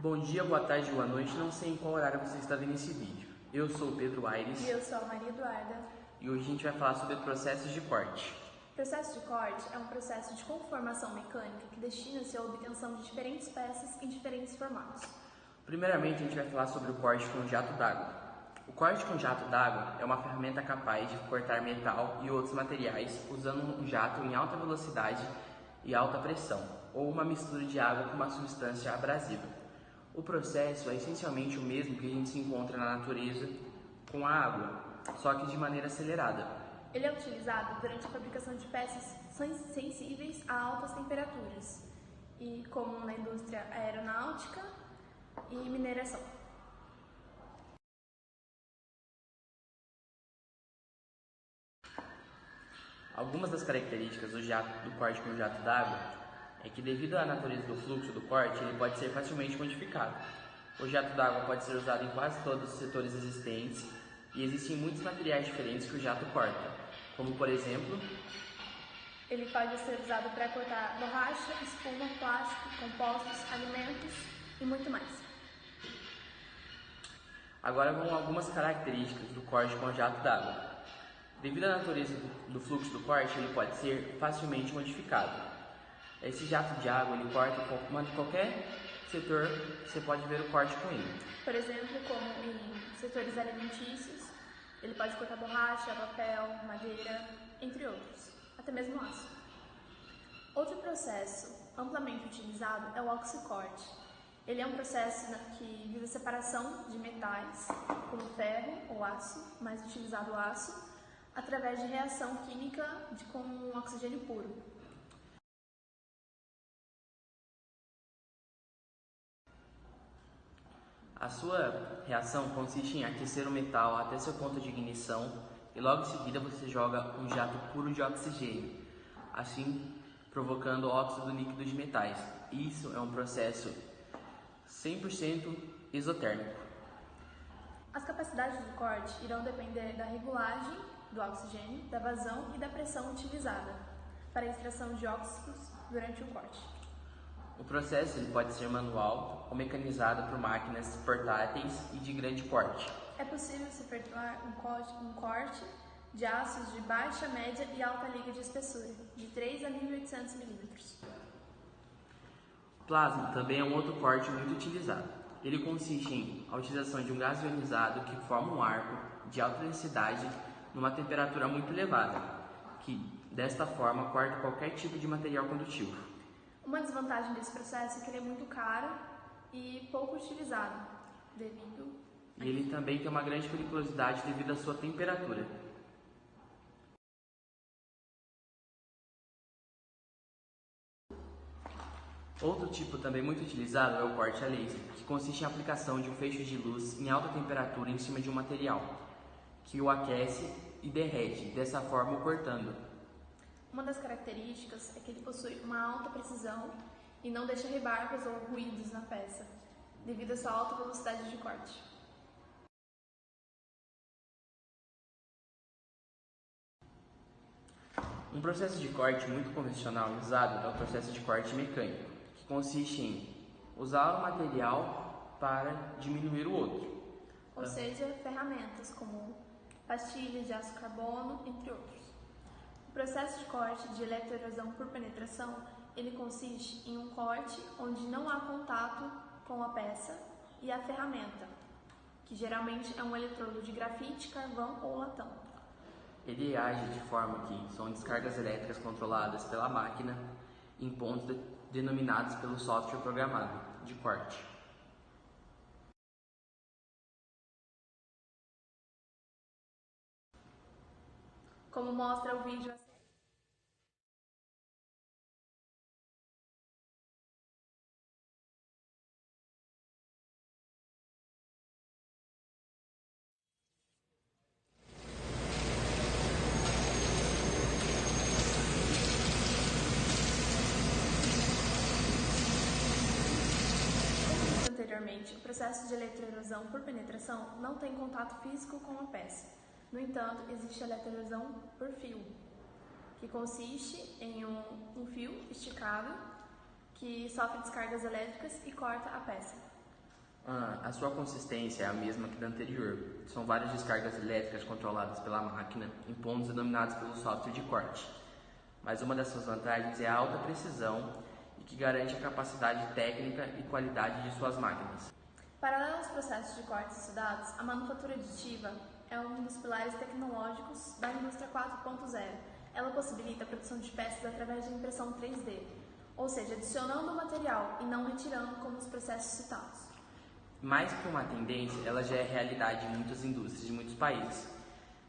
Bom dia, boa tarde, boa noite, não sei em qual horário você está vendo esse vídeo. Eu sou o Pedro Aires. E eu sou a Maria Eduarda. E hoje a gente vai falar sobre processos de corte. O processo de corte é um processo de conformação mecânica que destina-se à obtenção de diferentes peças em diferentes formatos. Primeiramente, a gente vai falar sobre o corte com jato d'água. O corte com jato d'água é uma ferramenta capaz de cortar metal e outros materiais usando um jato em alta velocidade e alta pressão, ou uma mistura de água com uma substância abrasiva. O processo é essencialmente o mesmo que a gente se encontra na natureza com a água, só que de maneira acelerada. Ele é utilizado durante a fabricação de peças sensíveis a altas temperaturas, e como na indústria aeronáutica e mineração. Algumas das características do corte com jato d'água é que, devido à natureza do fluxo do corte, ele pode ser facilmente modificado. O jato d'água pode ser usado em quase todos os setores existentes e existem muitos materiais diferentes que o jato corta, como por exemplo, ele pode ser usado para cortar borracha, espuma, plástico, compostos, alimentos e muito mais. Agora vão algumas características do corte com jato d'água. Devido à natureza do fluxo do corte, ele pode ser facilmente modificado. Esse jato de água, ele corta qualquer setor, você pode ver o corte com ele. Por exemplo, como em setores alimentícios, ele pode cortar borracha, papel, madeira, entre outros, até mesmo aço. Outro processo amplamente utilizado é o oxicorte. Ele é um processo que visa a separação de metais, como ferro ou aço, mais utilizado o aço, através de reação química com oxigênio puro. A sua reação consiste em aquecer o metal até seu ponto de ignição e logo em seguida você joga um jato puro de oxigênio, assim provocando óxido líquido de metais. Isso é um processo 100% exotérmico. As capacidades do corte irão depender da regulagem do oxigênio, da vazão e da pressão utilizada para a extração de óxidos durante o corte. O processo pode ser manual ou mecanizado por máquinas portáteis e de grande porte. É possível se efetuar um corte de aços de baixa, média e alta liga de espessura, de 3 a 1.800 milímetros. Plasma também é um outro corte muito utilizado. Ele consiste em a utilização de um gás ionizado que forma um arco de alta densidade numa temperatura muito elevada, que desta forma corta qualquer tipo de material condutivo. Uma desvantagem desse processo é que ele é muito caro e pouco utilizado, E ele também tem uma grande periculosidade devido à sua temperatura. Outro tipo também muito utilizado é o corte a laser, que consiste em a aplicação de um feixe de luz em alta temperatura em cima de um material, que o aquece e derrete, dessa forma o cortando. Uma das características é que ele possui uma alta precisão e não deixa rebarcos ou ruídos na peça, devido à sua alta velocidade de corte. Um processo de corte muito convencional e usado é o processo de corte mecânico, que consiste em usar o material para diminuir o outro. Ou seja, ferramentas como pastilhas de aço carbono, entre outros. O processo de corte de eletroerosão por penetração, ele consiste em um corte onde não há contato com a peça e a ferramenta, que geralmente é um eletrodo de grafite, carvão ou latão. Ele age de forma que são descargas elétricas controladas pela máquina em pontos denominados pelo software programado de corte. Como mostra o vídeo. Anteriormente, o processo de eletroerosão por penetração não tem contato físico com a peça. No entanto, existe a eletroerosão por fio, que consiste em um fio esticado que sofre descargas elétricas e corta a peça. A sua consistência é a mesma que da anterior. São várias descargas elétricas controladas pela máquina em pontos denominados pelo software de corte. Mas uma das suas vantagens é a alta precisão e que garante a capacidade técnica e qualidade de suas máquinas. Paralelo aos processos de cortes estudados, a manufatura aditiva é um dos pilares tecnológicos da indústria 4.0. Ela possibilita a produção de peças através de impressão 3D, ou seja, adicionando o material e não retirando como os processos citados. Mais que uma tendência, ela já é realidade em muitas indústrias de muitos países.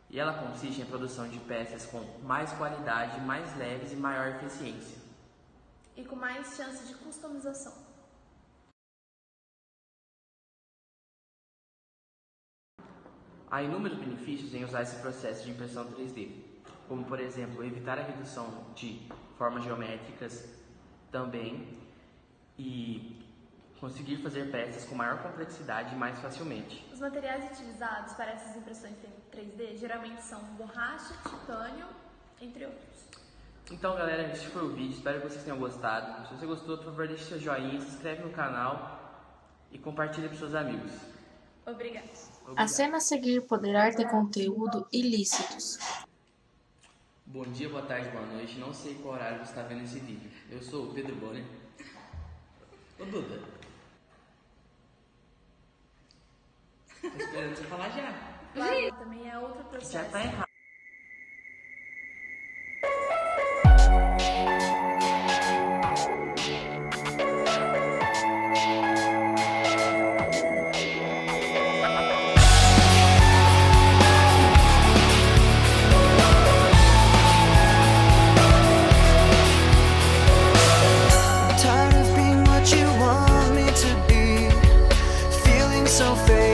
E ela consiste em produção de peças com mais qualidade, mais leves e maior eficiência. E com mais chance de customização. Há inúmeros benefícios em usar esse processo de impressão 3D, como por exemplo, evitar a redução de formas geométricas também e conseguir fazer peças com maior complexidade mais facilmente. Os materiais utilizados para essas impressões 3D geralmente são borracha, titânio, entre outros. Então galera, esse foi o vídeo, espero que vocês tenham gostado. Se você gostou, por favor, deixe seu joinha, se inscreve no canal e compartilhe com seus amigos. Obrigada. A cena a seguir poderá ter conteúdo ilícitos. Bom dia, boa tarde, boa noite. Não sei qual horário você está vendo esse vídeo. Eu sou o Pedro Bonner. Ô Duda. Tô esperando você falar já. Claro, também é outro processo. Já tá errado. Tired of being what you want me to be, feeling so fake.